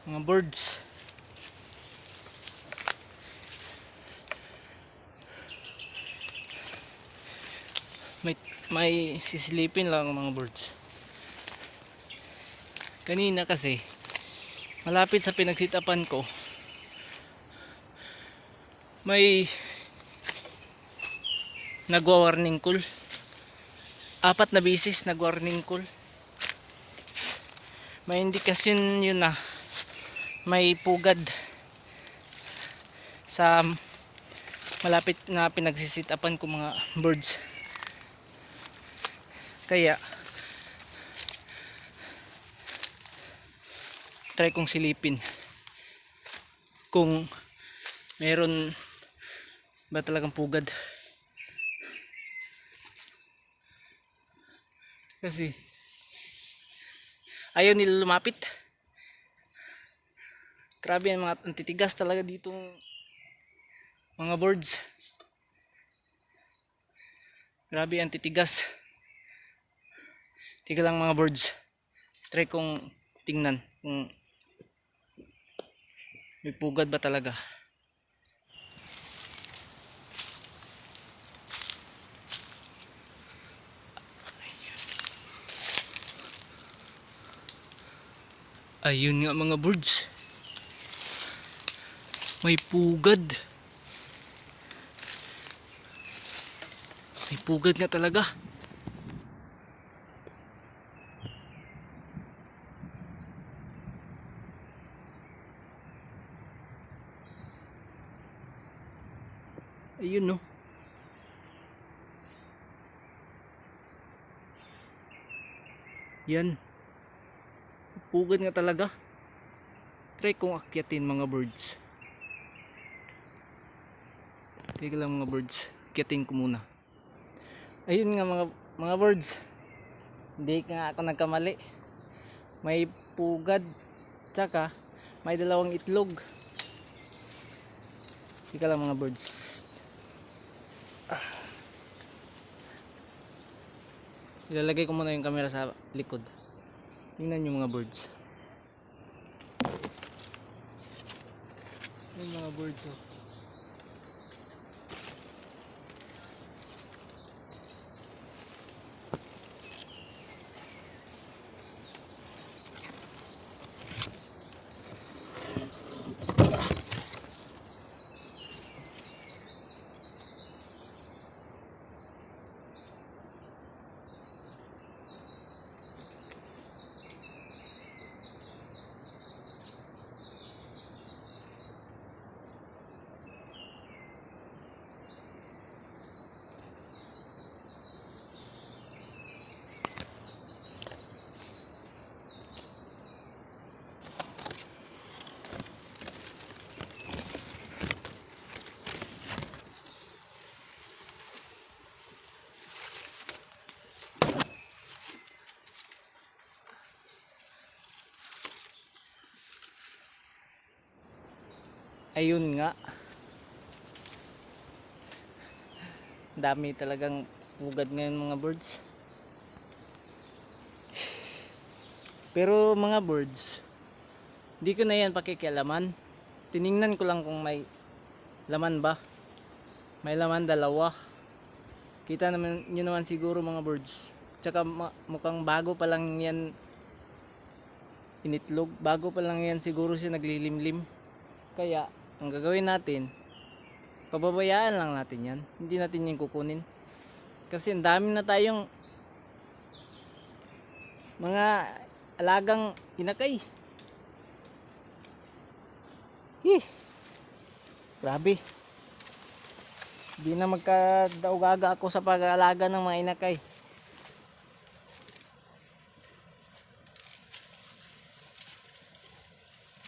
mga birds. May sisilipin lang ang mga birds. Kanina kasi malapit sa pinagsitapan ko may nagwa-warning call. 4 na bisis nag-warning call. May indikasyon yun na may pugad sa malapit na pinagsisitapan ko mga birds. Kaya try kong silipin kung meron ba talagang pugad. Kasi ayaw nila lumapit. Grabe ang mga antitigas talaga dito mga birds. Grabe ang titigas. Tiga lang mga birds. Try kong tingnan kung may pugad ba talaga. Ayun nga mga birds. May pugad. May pugad nga talaga. Ayun no. Yan. Pugad nga talaga. Try kong akyatin mga birds. Teka lang mga birds. Akyatin ko muna. Ayun nga mga birds. Hindi nga ako nagkamali. May pugad. Tsaka may 2 itlog. Teka lang mga birds. Ilalagay ko muna yung camera sa likod. Tingnan yung mga birds. Yung mga birds oh. Ayun nga. Dami talagang pugad ngayon mga birds. Pero mga birds, hindi ko na yan pakikialaman. Tiningnan ko lang kung may laman ba. May laman 2. Kita naman nyo naman siguro mga birds. Tsaka mukhang bago pa lang yan initlog. Bago pa lang yan siguro siya naglilimlim. Kaya ang gagawin natin, pababayaan lang natin yan. Hindi natin yan kukunin. Kasi ang dami na tayong mga alagang inakay. Grabe. Hindi na magkadaugaga ako sa pag-aalaga ng mga inakay.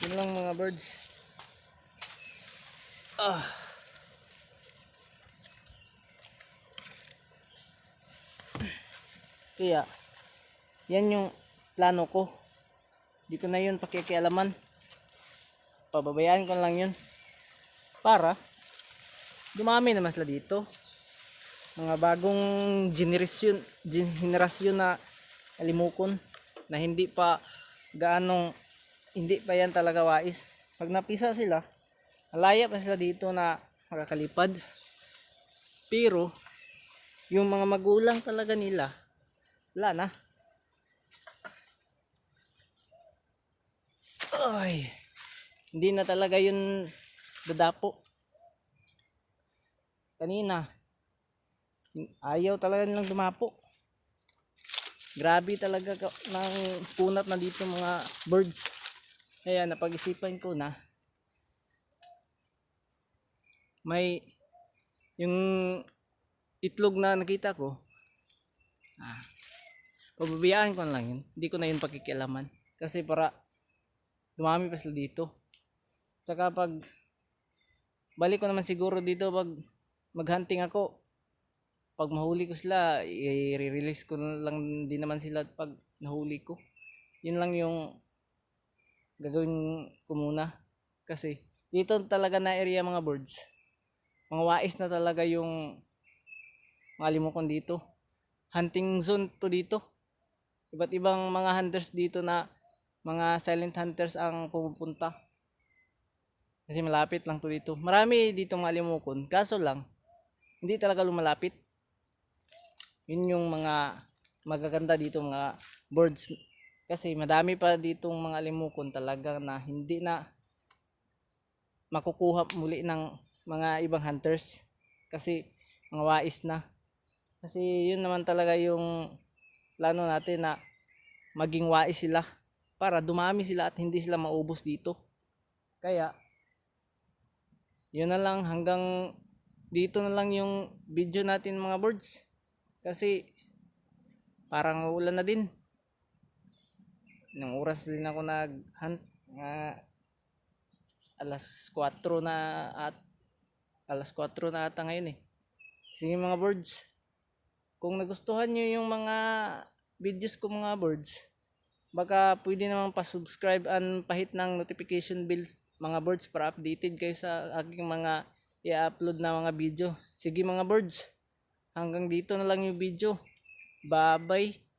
Yun lang mga birds. Kaya yan yung plano ko. Di ko na yun pakikialaman. Pababayaan ko lang yun para dumami naman sila dito. Mga bagong generasyon na alimukon na hindi pa gaanong hindi pa yan talaga wais. Pag napisa sila, malaya pa sila dito na makakalipad. Pero yung mga magulang talaga nila, wala na. Ay, hindi na talaga yun dadapo. Kanina, ayaw talaga nilang dumapo. Grabe talaga ng punat na dito mga birds. Kaya napag-isipan ko na may yung itlog na nakita ko, pababayaan ko na lang yun. Hindi ko na yun pakikialaman. Kasi para dumami pa sila dito. Saka pag balik ko naman siguro dito pag maghunting ako, pag mahuli ko sila, i-release ko lang din naman sila pag nahuli ko. Yun lang yung gagawin ko muna. Kasi dito talaga na area mga birds. Mga wais na talaga yung mga limukon dito. Hunting zone to dito. Iba't ibang mga hunters dito na mga silent hunters ang pumupunta. Kasi malapit lang to dito. Marami dito mga limukon. Kaso lang, hindi talaga lumalapit. Yun yung mga magaganda dito mga birds. Kasi madami pa ditong mga limukon talaga na hindi na makukuha muli ng mga ibang hunters. Kasi mga wais na. Kasi yun naman talaga yung plano natin na maging wais sila. Para dumami sila at hindi sila maubos dito. Kaya, yun na lang hanggang dito na lang yung video natin mga birds. Kasi parang ulan na din. Nang oras din ako nag-hunt. Alas 4 na at alas 4 na ata ngayon eh. Sige mga birds. Kung nagustuhan nyo yung mga videos ko mga birds, baka pwede naman pa-subscribe and pahit ng notification bells mga birds para updated kayo sa aking mga i-upload na mga video. Sige mga birds. Hanggang dito na lang yung video. Bye bye.